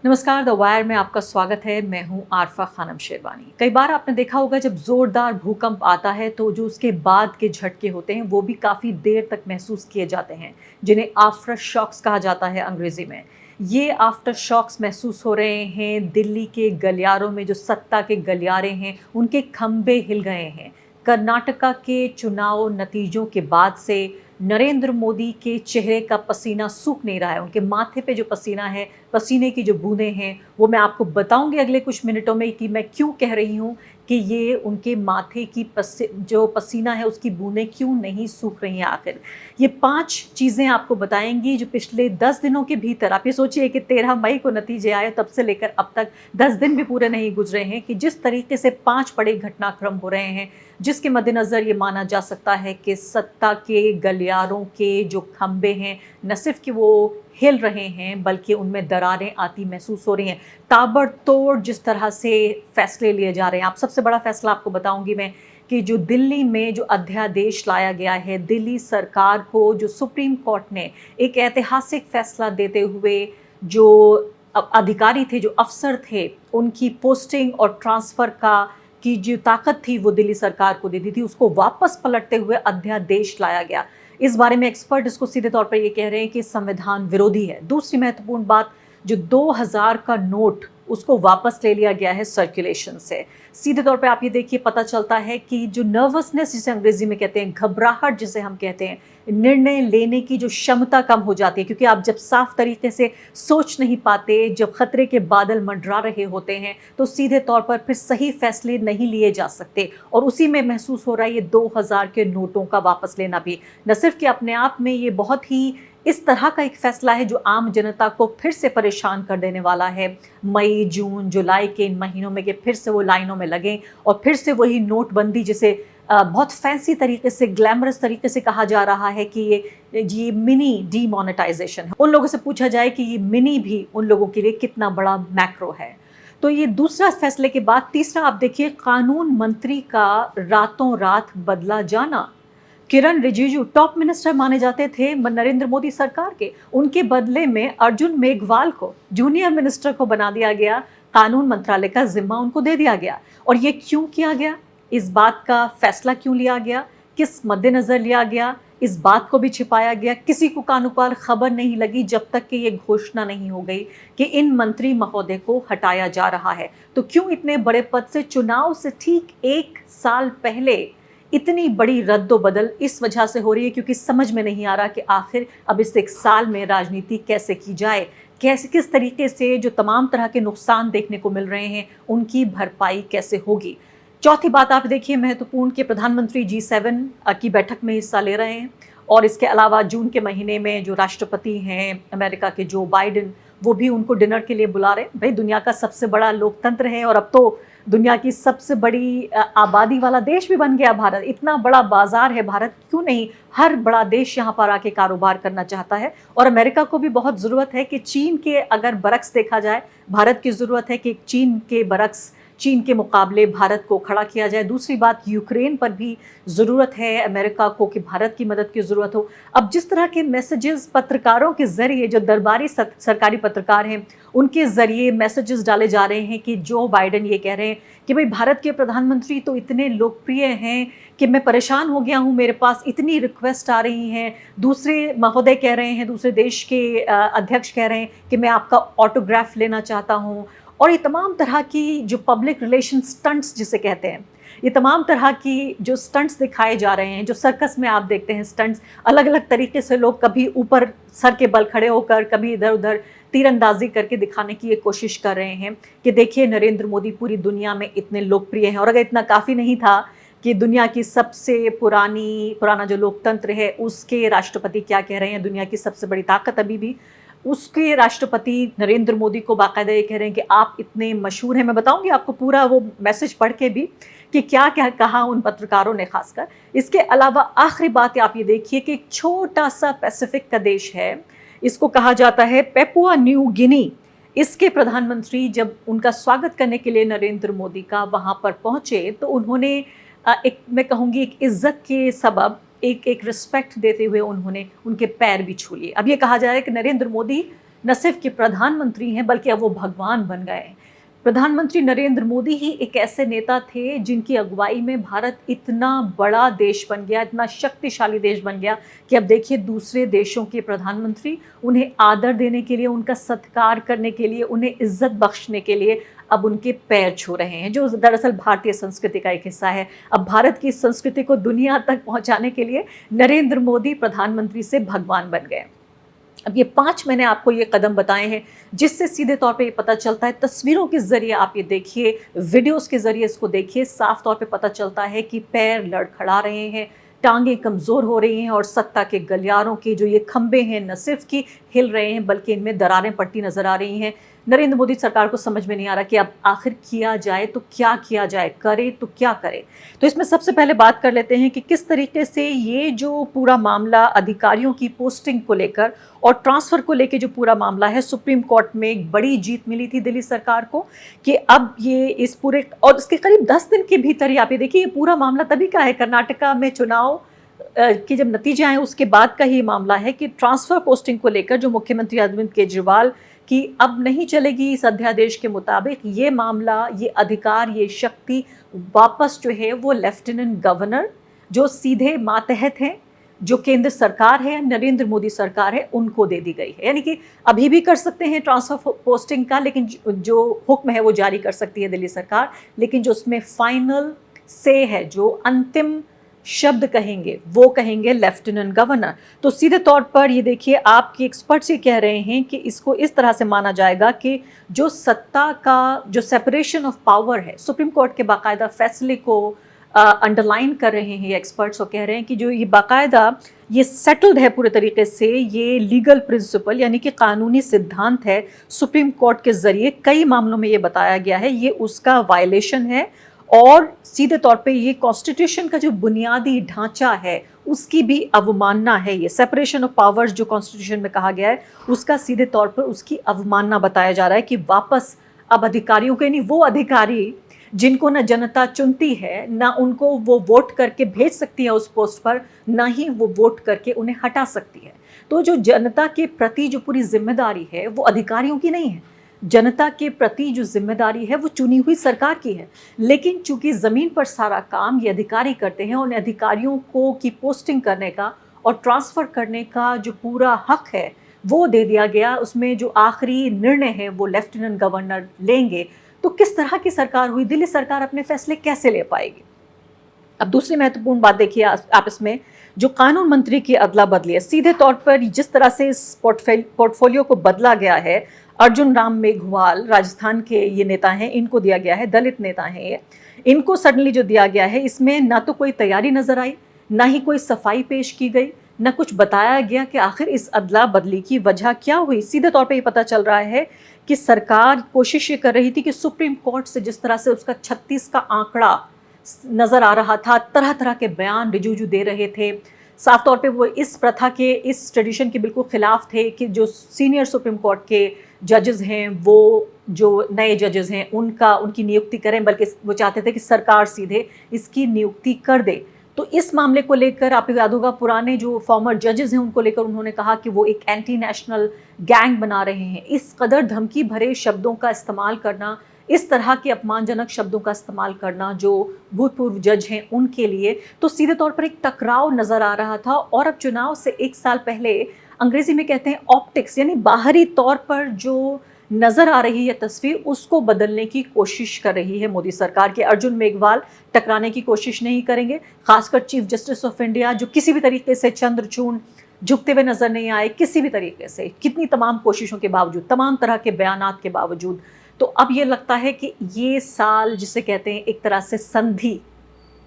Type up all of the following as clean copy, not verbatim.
नमस्कार, the wire में आपका स्वागत है। मैं हूं आरफा खानम शेरवानी। कई बार आपने देखा होगा जब जोरदार भूकंप आता है तो जो उसके बाद के झटके होते हैं वो भी काफ़ी देर तक महसूस किए जाते हैं, जिन्हें आफ्टर शॉक्स कहा जाता है अंग्रेजी में। ये आफ्टर शॉक्स महसूस हो रहे हैं। दिल्ली के गलियारों में जो सत्ता के गलियारे हैं उनके खंभे हिल गए हैं। कर्नाटका के चुनाव नतीजों के बाद से नरेंद्र मोदी के चेहरे का पसीना सूख नहीं रहा है। उनके माथे पे जो पसीना है, पसीने की जो बूंदें हैं, वो मैं आपको बताऊंगी अगले कुछ मिनटों में कि मैं क्यों कह रही हूँ कि ये उनके माथे की जो पसीना है उसकी बूंदें क्यों नहीं सूख रही हैं आखिर। ये 5 चीज़ें आपको बताएंगी जो पिछले 10 दिनों के भीतर, आप ये सोचिए कि 13 मई को नतीजे आए, तब से लेकर अब तक 10 दिन भी पूरे नहीं गुजरे हैं कि जिस तरीके से 5 बड़े घटनाक्रम हो रहे हैं, जिसके मद्देनज़र ये माना जा सकता है कि सत्ता के गलियारों के जो खंभे हैं, न सिर्फ कि वो हिल रहे हैं बल्कि उनमें दरारें आती महसूस हो रही हैं। ताबड़तोड़ जिस तरह से फैसले लिए जा रहे हैं। आप सबसे बड़ा फैसला आपको बताऊंगी मैं कि जो दिल्ली में जो अध्यादेश लाया गया है, दिल्ली सरकार को जो सुप्रीम कोर्ट ने एक ऐतिहासिक फैसला देते हुए जो अधिकारी थे, जो अफसर थे, उनकी पोस्टिंग और ट्रांसफ़र का की जो ताकत थी वो दिल्ली सरकार को दे दी थी, उसको वापस पलटते हुए अध्यादेश लाया गया। इस बारे में एक्सपर्ट इसको सीधे तौर पर ये कह रहे हैं कि संविधान विरोधी है। दूसरी महत्वपूर्ण बात, जो 2000 का नोट उसको वापस ले लिया गया है सर्कुलेशन से। सीधे तौर पे आप ये देखिए, पता चलता है कि जो नर्वसनेस जिसे अंग्रेजी में कहते हैं, घबराहट जिसे हम कहते हैं, निर्णय लेने की जो क्षमता कम हो जाती है, क्योंकि आप जब साफ तरीके से सोच नहीं पाते, जब खतरे के बादल मंडरा रहे होते हैं तो सीधे तौर पर फिर सही फैसले नहीं लिए जा सकते। और उसी में महसूस हो रहा है ये 2000 के नोटों का वापस लेना भी। न सिर्फ कि अपने आप में ये बहुत ही इस तरह का एक फैसला है जो आम जनता को फिर से परेशान कर देने वाला है। मई, जून, जुलाई के इन महीनों में कि फिर से वो लाइनों में लगें और फिर से वही नोटबंदी जिसे बहुत फैंसी तरीके से, ग्लैमरस तरीके से कहा जा रहा है कि ये मिनी डीमोनेटाइजेशन है। उन लोगों से पूछा जाए कि ये मिनी भी उन लोगों के लिए कितना बड़ा मैक्रो है। तो ये दूसरा फैसले के बाद तीसरा आप देखिए, कानून मंत्री का रातों रात बदला जाना। किरण रिजिजू टॉप मिनिस्टर माने जाते थे नरेंद्र मोदी सरकार के, उनके बदले में अर्जुन मेघवाल को जूनियर मिनिस्टर को बना दिया गया। कानून मंत्रालय का जिम्मा उनको दे दिया गया। और ये क्यों किया गया, इस बात का फैसला क्यों लिया गया, किस मद्देनजर लिया गया, इस बात को भी छिपाया गया। किसी को कानूकाल खबर नहीं लगी जब तक कि ये घोषणा नहीं हो गई कि इन मंत्री महोदय को हटाया जा रहा है। तो क्यों इतने बड़े पद से चुनाव से ठीक 1 साल पहले इतनी बड़ी रद्दोबदल इस वजह से हो रही है क्योंकि समझ में नहीं आ रहा कि आखिर अब इस 1 साल में राजनीति कैसे की जाए, कैसे किस तरीके से जो तमाम तरह के नुकसान देखने को मिल रहे हैं उनकी भरपाई कैसे होगी। चौथी बात आप देखिए महत्वपूर्ण, कि प्रधानमंत्री G7 की बैठक में हिस्सा ले रहे हैं और इसके अलावा जून के महीने में जो राष्ट्रपति हैं अमेरिका के जो बाइडेन, वो भी उनको डिनर के लिए बुला रहे हैं। भाई, दुनिया का सबसे बड़ा लोकतंत्र है और अब तो दुनिया की सबसे बड़ी आबादी वाला देश भी बन गया भारत। इतना बड़ा बाजार है भारत, क्यों नहीं हर बड़ा देश यहाँ पर आके कारोबार करना चाहता है। और अमेरिका को भी बहुत ज़रूरत है कि चीन के अगर बरक्स देखा जाए, भारत की ज़रूरत है कि चीन के बरक्स, चीन के मुकाबले भारत को खड़ा किया जाए। दूसरी बात, यूक्रेन पर भी ज़रूरत है अमेरिका को कि भारत की मदद की ज़रूरत हो। अब जिस तरह के मैसेजेस पत्रकारों के ज़रिए, जो दरबारी सरकारी पत्रकार हैं, उनके ज़रिए मैसेजेस डाले जा रहे हैं कि जो बाइडेन ये कह रहे हैं कि भाई भारत के प्रधानमंत्री तो इतने लोकप्रिय हैं कि मैं परेशान हो गया हूँ, मेरे पास इतनी रिक्वेस्ट आ रही हैं। दूसरे महोदय कह रहे हैं, दूसरे देश के अध्यक्ष कह रहे हैं कि मैं आपका ऑटोग्राफ लेना चाहता हूँ। और ये तमाम तरह की जो पब्लिक रिलेशन स्टंट्स जिसे कहते हैं, ये तमाम तरह की जो स्टंट्स दिखाए जा रहे हैं, जो सर्कस में आप देखते हैं स्टंट्स, अलग अलग तरीके से लोग कभी ऊपर सर के बल खड़े होकर, कभी इधर उधर तीरंदाजी करके दिखाने की ये कोशिश कर रहे हैं कि देखिए नरेंद्र मोदी पूरी दुनिया में इतने लोकप्रिय हैं। और अगर इतना काफ़ी नहीं था कि दुनिया की सबसे पुराना जो लोकतंत्र है उसके राष्ट्रपति क्या कह रहे हैं, दुनिया की सबसे बड़ी ताकत अभी भी उसके राष्ट्रपति नरेंद्र मोदी को बाकायदा ये कह रहे हैं कि आप इतने मशहूर हैं। मैं बताऊंगी आपको पूरा वो मैसेज पढ़ के भी कि क्या क्या कहा उन पत्रकारों ने खासकर। इसके अलावा आखिरी बात आप ये देखिए कि एक छोटा सा पैसिफिक का देश है, इसको कहा जाता है पेपुआ न्यू गिनी। इसके प्रधानमंत्री जब उनका स्वागत करने के लिए नरेंद्र मोदी का वहाँ पर पहुँचे तो उन्होंने एक, मैं कहूँगी एक इज्जत के सबब, एक रिस्पेक्ट देते हुए उन्होंने उनके पैर भी छू लिए। अब ये कहा जा रहा है कि नरेंद्र मोदी न सिर्फ कि प्रधानमंत्री हैं बल्कि अब वो भगवान बन गए हैं। प्रधानमंत्री नरेंद्र मोदी ही एक ऐसे नेता थे जिनकी अगुवाई में भारत इतना बड़ा देश बन गया, इतना शक्तिशाली देश बन गया कि अब देखिए दूसरे देशों के प्रधानमंत्री उन्हें आदर देने के लिए, उनका सत्कार करने के लिए, उन्हें इज्जत बख्शने के लिए अब उनके पैर छू रहे हैं, जो दरअसल भारतीय संस्कृति का एक हिस्सा है। अब भारत की संस्कृति को दुनिया तक पहुंचाने के लिए नरेंद्र मोदी प्रधानमंत्री से भगवान बन गए। अब ये 5 मैंने आपको ये कदम बताए हैं जिससे सीधे तौर पे ये पता चलता है, तस्वीरों के ज़रिए आप ये देखिए, वीडियोस के ज़रिए इसको देखिए, साफ तौर पे पता चलता है कि पैर लड़खड़ा रहे हैं, टांगें कमज़ोर हो रही हैं और सत्ता के गलियारों के जो ये खंभे हैं न सिर्फ कि हिल रहे हैं बल्कि इनमें दरारें पड़ती नज़र आ रही हैं। नरेंद्र मोदी सरकार को समझ में नहीं आ रहा कि अब आखिर किया जाए तो क्या किया जाए, करे तो क्या करे। तो इसमें सबसे पहले बात कर लेते हैं कि किस तरीके से ये जो पूरा मामला अधिकारियों की पोस्टिंग को लेकर और ट्रांसफ़र को लेकर जो पूरा मामला है, सुप्रीम कोर्ट में एक बड़ी जीत मिली थी दिल्ली सरकार को कि अब ये इस पूरे और इसके करीब 10 दिन के भीतर ही आप ये देखिए, ये पूरा मामला तभी का है, कर्नाटका में चुनाव के जब नतीजे आए उसके बाद का ही मामला है कि ट्रांसफ़र पोस्टिंग को लेकर जो मुख्यमंत्री अरविंद केजरीवाल कि अब नहीं चलेगी इस अध्यादेश के मुताबिक, ये मामला, ये अधिकार, ये शक्ति वापस जो है वो लेफ्टिनेंट गवर्नर जो सीधे मातहत हैं, जो केंद्र सरकार है, नरेंद्र मोदी सरकार है, उनको दे दी गई है। यानी कि अभी भी कर सकते हैं ट्रांसफर पोस्टिंग का, लेकिन जो हुक्म है वो जारी कर सकती है दिल्ली सरकार, लेकिन जो उसमें फाइनल से है, जो अंतिम शब्द कहेंगे वो कहेंगे लेफ्टिनेंट गवर्नर। तो सीधे तौर पर ये देखिए, आपके एक्सपर्ट्स ये कह रहे हैं कि इसको इस तरह से माना जाएगा कि जो सत्ता का जो सेपरेशन ऑफ पावर है, सुप्रीम कोर्ट के बाकायदा फैसले को अंडरलाइन कर रहे हैं ये एक्सपर्ट्स और कह रहे हैं कि जो ये बाकायदा ये सेटल्ड है पूरे तरीके से, ये लीगल प्रिंसिपल यानी कि कानूनी सिद्धांत है, सुप्रीम कोर्ट के ज़रिए कई मामलों में ये बताया गया है, ये उसका वायलेशन है और सीधे तौर पे ये कॉन्स्टिट्यूशन का जो बुनियादी ढांचा है उसकी भी अवमानना है। ये सेपरेशन ऑफ पावर्स जो कॉन्स्टिट्यूशन में कहा गया है उसका सीधे तौर पर उसकी अवमानना बताया जा रहा है कि वापस अब अधिकारियों के, नहीं वो अधिकारी जिनको ना जनता चुनती है, ना उनको वो वोट करके भेज सकती है उस पोस्ट पर, ना ही वो वोट करके उन्हें हटा सकती है। तो जो जनता के प्रति जो पूरी जिम्मेदारी है वो अधिकारियों की नहीं है, जनता के प्रति जो जिम्मेदारी है वो चुनी हुई सरकार की है। लेकिन चूंकि ज़मीन पर सारा काम ये अधिकारी करते हैं, उन अधिकारियों को की पोस्टिंग करने का और ट्रांसफ़र करने का जो पूरा हक है वो दे दिया गया, उसमें जो आखिरी निर्णय है वो लेफ्टिनेंट गवर्नर लेंगे। तो किस तरह की सरकार हुई, दिल्ली सरकार अपने फैसले कैसे ले पाएगी। अब दूसरी महत्वपूर्ण बात देखिए आप इसमें जो कानून मंत्री की अदला बदली है, सीधे तौर पर जिस तरह से इस पोर्टफोलियो को बदला गया है, अर्जुन राम मेघवाल राजस्थान के ये नेता हैं, इनको दिया गया है, दलित नेता हैं ये, इनको सडनली जो दिया गया है इसमें ना तो कोई तैयारी नजर आई, ना ही कोई सफाई पेश की गई, ना कुछ बताया गया कि आखिर इस अदला बदली की वजह क्या हुई। सीधे तौर पे ये पता चल रहा है कि सरकार कोशिश ये कर रही थी कि सुप्रीम कोर्ट से जिस तरह से उसका 36 का आंकड़ा नज़र आ रहा था, तरह तरह के बयान रिजू दे रहे थे, साफ तौर पे वो इस प्रथा के, इस ट्रेडिशन के बिल्कुल ख़िलाफ़ थे कि जो सीनियर सुप्रीम कोर्ट के जजेस हैं वो जो नए जजेस हैं उनकी नियुक्ति करें, बल्कि वो चाहते थे कि सरकार सीधे इसकी नियुक्ति कर दे। तो इस मामले को लेकर आपको याद होगा, पुराने जो फॉर्मर जजेस हैं उनको लेकर उन्होंने कहा कि वो एक एंटी नेशनल गैंग बना रहे हैं। इस कदर धमकी भरे शब्दों का इस्तेमाल करना, इस तरह के अपमानजनक शब्दों का इस्तेमाल करना जो भूतपूर्व जज हैं उनके लिए, तो सीधे तौर पर एक टकराव नज़र आ रहा था। और अब चुनाव से 1 साल पहले, अंग्रेजी में कहते हैं ऑप्टिक्स, यानी बाहरी तौर पर जो नज़र आ रही है तस्वीर, उसको बदलने की कोशिश कर रही है मोदी सरकार के। अर्जुन मेघवाल टकराने की कोशिश नहीं करेंगे, खासकर चीफ जस्टिस ऑफ इंडिया जो किसी भी तरीके से चंद्रचूड़ झुकते हुए नजर नहीं आए, किसी भी तरीके से, कितनी तमाम कोशिशों के बावजूद, तमाम तरह के बयानात के बावजूद। तो अब ये लगता है कि ये साल जिसे कहते हैं एक तरह से संधि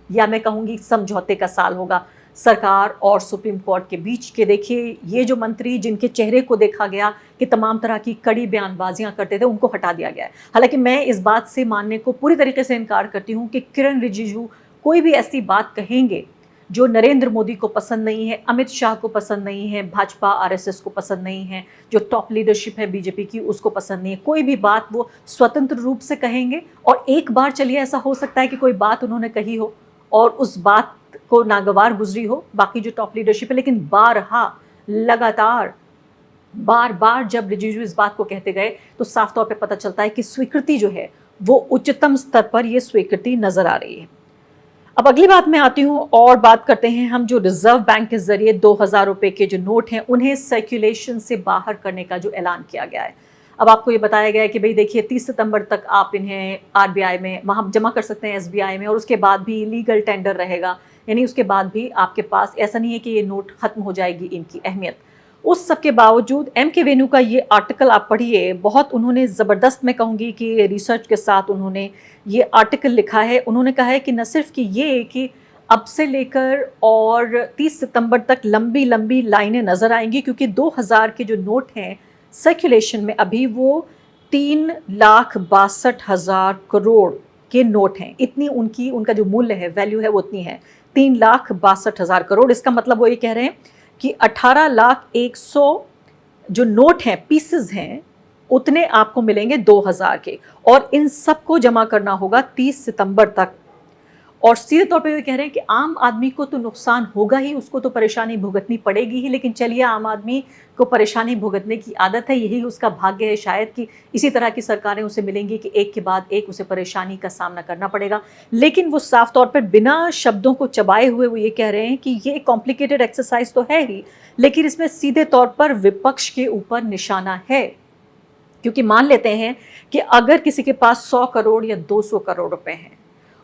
या मैं कहूँगी समझौते का साल होगा सरकार और सुप्रीम कोर्ट के बीच के। देखिए, ये जो मंत्री जिनके चेहरे को देखा गया कि तमाम तरह की कड़ी बयानबाजियां करते थे, उनको हटा दिया गया है। हालांकि मैं इस बात से मानने को पूरी तरीके से इनकार करती हूं कि किरण रिजिजू कोई भी ऐसी बात कहेंगे जो नरेंद्र मोदी को पसंद नहीं है, अमित शाह को पसंद नहीं है, भाजपा आरएसएस को पसंद नहीं है, जो टॉप लीडरशिप है बीजेपी की उसको पसंद नहीं है। कोई भी बात वो स्वतंत्र रूप से कहेंगे और एक बार चलिए ऐसा हो सकता है कि कोई बात उन्होंने कही हो और उस बात को नागवार गुजरी हो बाकी जो टॉप लीडरशिप है, लेकिन बारहा लगातार बार बार जब रिजिजू इस बात को कहते गए तो साफ तौर पे पता चलता है कि स्वीकृति जो है वो उच्चतम स्तर पर ये स्वीकृति नजर आ रही है। अब अगली बात में आती हूँ और बात करते हैं हम जो रिजर्व बैंक के जरिए 2000 रुपए के जो नोट हैं उन्हें सर्कुलेशन से बाहर करने का जो ऐलान किया गया है। अब आपको ये बताया गया है कि भाई देखिए 30 सितंबर तक आप इन्हें आरबीआई में वहाँ जमा कर सकते हैं, एसबीआई में, और उसके बाद भी लीगल टेंडर रहेगा, यानी उसके बाद भी आपके पास ऐसा नहीं है कि ये नोट खत्म हो जाएगी इनकी अहमियत। उस सब के बावजूद एम के वेणु का ये आर्टिकल आप पढ़िए, बहुत उन्होंने ज़बरदस्त, मैं कहूँगी कि रिसर्च के साथ उन्होंने ये आर्टिकल लिखा है। उन्होंने कहा है कि न सिर्फ कि ये कि अब से लेकर और 30 सितंबर तक लंबी लंबी लाइनें नज़र आएंगी, क्योंकि 2000 के जो नोट हैं सर्कुलेशन में अभी वो 3,62,000 करोड़ के नोट हैं। इतनी उनका जो मूल्य है, वैल्यू है, वो उतनी है, 3,62,000 करोड़। इसका मतलब वो ये कह रहे हैं कि 18,01,100 जो नोट हैं, पीसेस हैं, उतने आपको मिलेंगे 2000 के, और इन सबको जमा करना होगा 30 सितंबर तक। और सीधे तौर पे वे कह रहे हैं कि आम आदमी को तो नुकसान होगा ही, उसको तो परेशानी भुगतनी पड़ेगी ही, लेकिन चलिए आम आदमी को परेशानी भुगतने की आदत है, यही उसका भाग्य है शायद कि इसी तरह की सरकारें उसे मिलेंगी कि एक के बाद एक उसे परेशानी का सामना करना पड़ेगा। लेकिन वो साफ तौर पर बिना शब्दों को चबाए हुए वो ये कह रहे हैं कि ये कॉम्प्लिकेटेड एक्सरसाइज तो है ही, लेकिन इसमें सीधे तौर पर विपक्ष के ऊपर निशाना है। क्योंकि मान लेते हैं कि अगर किसी के पास 100 करोड़ या 200 करोड़ रुपए हैं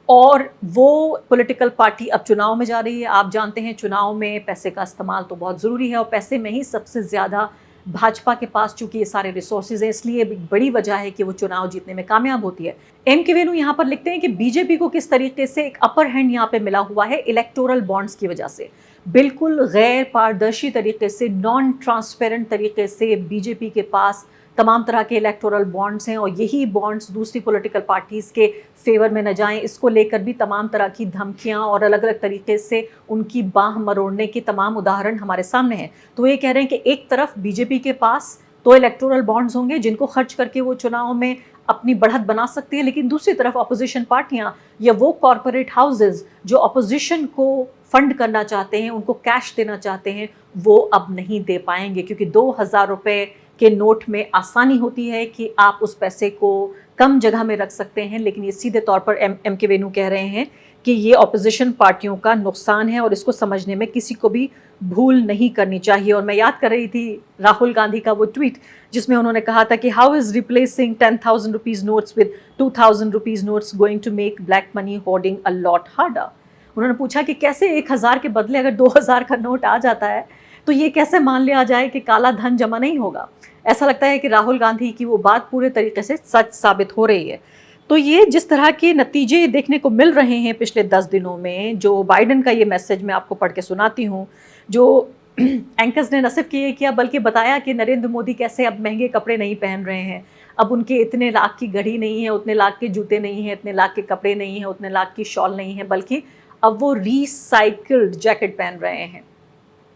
और वो पॉलिटिकल पार्टी अब चुनाव में जा रही है, आप जानते हैं चुनाव में पैसे का इस्तेमाल तो बहुत ज़रूरी है, और पैसे में ही सबसे ज़्यादा भाजपा के पास चूंकि ये सारे रिसोर्सेज हैं, इसलिए बड़ी वजह है कि वो चुनाव जीतने में कामयाब होती है। एम के वेणु यहाँ पर लिखते हैं कि बीजेपी को किस तरीके से एक अपर हैंड यहाँ पे मिला हुआ है इलेक्टोरल बॉन्ड्स की वजह से। बिल्कुल गैर पारदर्शी तरीके से, नॉन ट्रांसपेरेंट तरीके से बीजेपी के पास तमाम तरह के इलेक्टोरल बॉन्ड्स हैं, और यही बॉन्ड्स दूसरी पॉलिटिकल पार्टीज़ के फेवर में न जाएं, इसको लेकर भी तमाम तरह की धमकियां और अलग अलग तरीके से उनकी बाह मरोड़ने के तमाम उदाहरण हमारे सामने हैं। तो ये कह रहे हैं कि एक तरफ बीजेपी के पास तो इलेक्टोरल बॉन्ड्स होंगे जिनको खर्च करके वो चुनाव में अपनी बढ़त बना सकती है, लेकिन दूसरी तरफ अपोजिशन पार्टियां या वो कॉरपोरेट हाउसेज जो अपोजिशन को फंड करना चाहते हैं, उनको कैश देना चाहते हैं, वो अब नहीं दे पाएंगे, क्योंकि 2000 रुपये के नोट में आसानी होती है कि आप उस पैसे को कम जगह में रख सकते हैं। लेकिन ये सीधे तौर पर एम के वेणु कह रहे हैं कि ये ऑपोजिशन पार्टियों का नुकसान है और इसको समझने में किसी को भी भूल नहीं करनी चाहिए। और मैं याद कर रही थी राहुल गांधी का वो ट्वीट जिसमें उन्होंने कहा था कि how is replacing 10,000 rupees notes with 2,000 rupees notes going to make black money hoarding a lot harder. उन्होंने पूछा कि कैसे 1000 के बदले अगर 2000 का नोट आ जाता है तो ये कैसे मान लिया जाए कि काला धन जमा नहीं होगा। ऐसा लगता है कि राहुल गांधी की वो बात पूरे तरीके से सच साबित हो रही है। तो ये जिस तरह के नतीजे देखने को मिल रहे हैं पिछले 10 दिनों में, जो बाइडेन का ये मैसेज मैं आपको पढ़ के सुनाती हूँ, जो एंकर्स ने न सिर्फ ये किया बल्कि बताया कि नरेंद्र मोदी कैसे अब महंगे कपड़े नहीं पहन रहे हैं, अब उनके इतने लाख की घड़ी नहीं है, उतने लाख के जूते नहीं हैं, इतने लाख के कपड़े नहीं हैं, उतने लाख की शॉल नहीं है, बल्कि अब वो रिसाइकिल्ड जैकेट पहन रहे हैं।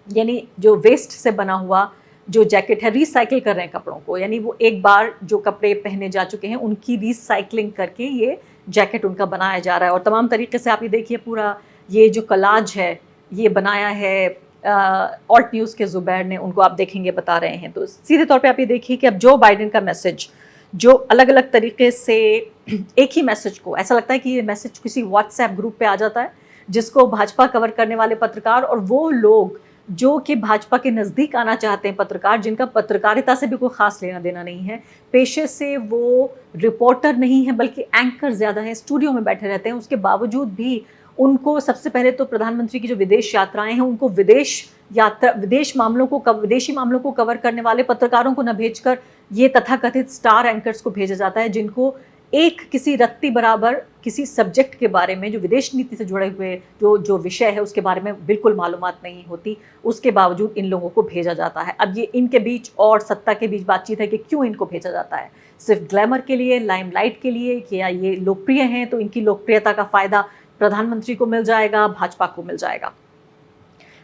यानी जो वेस्ट से बना हुआ जो जैकेट है, रिसाइकिल कर रहे हैं कपड़ों को, यानी वो एक बार जो कपड़े पहने जा चुके हैं उनकी रिसाइकलिंग करके ये जैकेट उनका बनाया जा रहा है। और तमाम तरीके से आप ये देखिए, पूरा ये जो कलाज है ये बनाया है ऑल्ट न्यूज़ के ज़ुबैर ने, उनको आप देखेंगे बता रहे हैं। तो सीधे तौर पे आप ये देखिए कि अब जो बाइडेन का मैसेज जो अलग अलग तरीके से एक ही मैसेज को, ऐसा लगता है कि ये मैसेज किसी व्हाट्सएप ग्रुप पे आ जाता है जिसको भाजपा कवर करने वाले पत्रकार और वो लोग जो कि भाजपा के नज़दीक आना चाहते हैं, पत्रकार जिनका पत्रकारिता से भी कोई ख़ास लेना देना नहीं है, पेशे से वो रिपोर्टर नहीं है बल्कि एंकर ज़्यादा है, स्टूडियो में बैठे रहते हैं, उसके बावजूद भी उनको सबसे पहले तो प्रधानमंत्री की जो विदेश यात्राएं हैं उनको विदेशी मामलों को कवर करने वाले पत्रकारों को न भेजकर ये तथाकथित स्टार एंकर्स को भेजा जाता है जिनको एक किसी रत्ती बराबर किसी सब्जेक्ट के बारे में, जो विदेश नीति से जुड़े हुए जो विषय है उसके बारे में बिल्कुल मालूमात नहीं होती, उसके बावजूद इन लोगों को भेजा जाता है। अब ये इनके बीच और सत्ता के बीच बातचीत है कि क्यों इनको भेजा जाता है, सिर्फ ग्लैमर के लिए, लाइमलाइट के लिए, कि या ये लोकप्रिय हैं तो इनकी लोकप्रियता का फ़ायदा प्रधानमंत्री को मिल जाएगा, भाजपा को मिल जाएगा।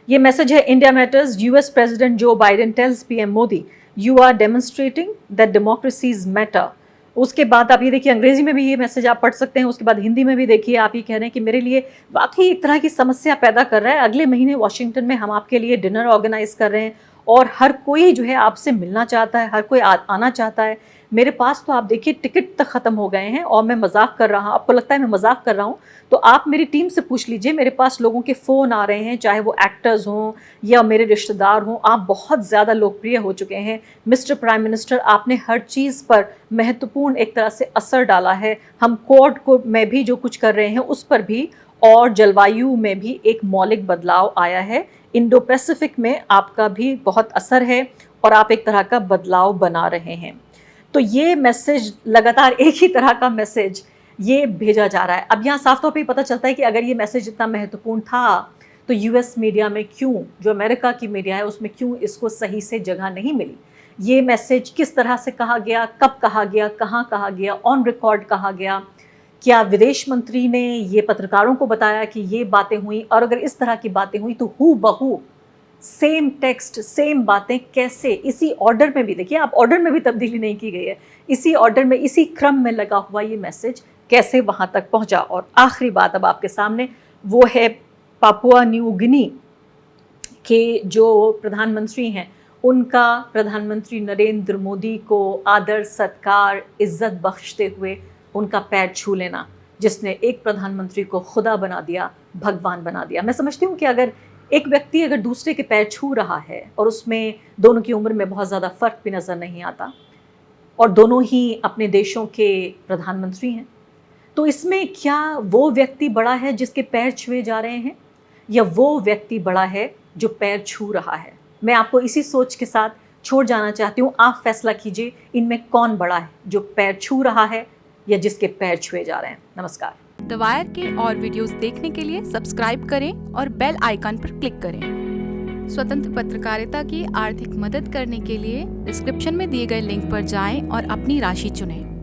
ये मैसेज है India matters. US president Joe Biden tells PM Modi you are demonstrating that democracies matter. उसके बाद आप ये देखिए, अंग्रेजी में भी ये मैसेज आप पढ़ सकते हैं, उसके बाद हिंदी में भी देखिए, आप ये कह रहे हैं कि मेरे लिए वाकई एक तरह की समस्या पैदा कर रहा है। अगले महीने वॉशिंगटन में हम आपके लिए डिनर ऑर्गेनाइज कर रहे हैं और हर कोई जो है आपसे मिलना चाहता है, हर कोई आना चाहता है। मेरे पास तो आप देखिए टिकट तक ख़त्म हो गए हैं और मैं मजाक कर रहा हूँ, आपको लगता है मैं मजाक कर रहा हूँ, तो आप मेरी टीम से पूछ लीजिए, मेरे पास लोगों के फ़ोन आ रहे हैं, चाहे वो एक्टर्स हों या मेरे रिश्तेदार हों। आप बहुत ज़्यादा लोकप्रिय हो चुके हैं मिस्टर प्राइम मिनिस्टर, आपने हर चीज़ पर महत्वपूर्ण एक तरह से असर डाला है। हम कोर्ट को में भी जो कुछ कर रहे हैं उस पर भी, और जलवायु में भी एक मौलिक बदलाव आया है। इंडो पैसिफिक में आपका भी बहुत असर है और आप एक तरह का बदलाव बना रहे हैं। तो ये मैसेज लगातार एक ही तरह का मैसेज ये भेजा जा रहा है। अब यहाँ साफ तौर पे पता चलता है कि अगर ये मैसेज इतना महत्वपूर्ण था तो यूएस मीडिया में क्यों, जो अमेरिका की मीडिया है उसमें क्यों इसको सही से जगह नहीं मिली। ये मैसेज किस तरह से कहा गया, कब कहा गया, कहाँ कहा गया, ऑन रिकॉर्ड कहा गया, क्या विदेश मंत्री ने ये पत्रकारों को बताया कि ये बातें हुई, और अगर इस तरह की बातें हुई तो हू बहू सेम टेक्स्ट सेम बातें कैसे इसी ऑर्डर में भी, देखिए आप ऑर्डर में भी तब्दीली नहीं की गई है, इसी ऑर्डर में इसी क्रम में लगा हुआ ये मैसेज कैसे वहाँ तक पहुँचा। और आखिरी बात अब आपके सामने वो है पापुआ न्यू गिनी के जो प्रधानमंत्री हैं, उनका प्रधानमंत्री नरेंद्र मोदी को आदर सत्कार इज्जत बख्शते हुए उनका पैर छू लेना, जिसने एक प्रधानमंत्री को खुदा बना दिया, भगवान बना दिया। मैं समझती हूँ कि अगर एक व्यक्ति अगर दूसरे के पैर छू रहा है और उसमें दोनों की उम्र में बहुत ज़्यादा फ़र्क भी नज़र नहीं आता और दोनों ही अपने देशों के प्रधानमंत्री हैं, तो इसमें क्या वो व्यक्ति बड़ा है जिसके पैर छुए जा रहे हैं, या वो व्यक्ति बड़ा है जो पैर छू रहा है। मैं आपको इसी सोच के साथ छोड़ जाना चाहती हूँ। आप फैसला कीजिए इनमें कौन बड़ा है, जो पैर छू रहा है या जिसके पैर छुए जा रहे हैं। नमस्कार। द वायर के और वीडियोस देखने के लिए सब्सक्राइब करें और बेल आइकन पर क्लिक करें। स्वतंत्र पत्रकारिता की आर्थिक मदद करने के लिए डिस्क्रिप्शन में दिए गए लिंक पर जाएं और अपनी राशि चुनें।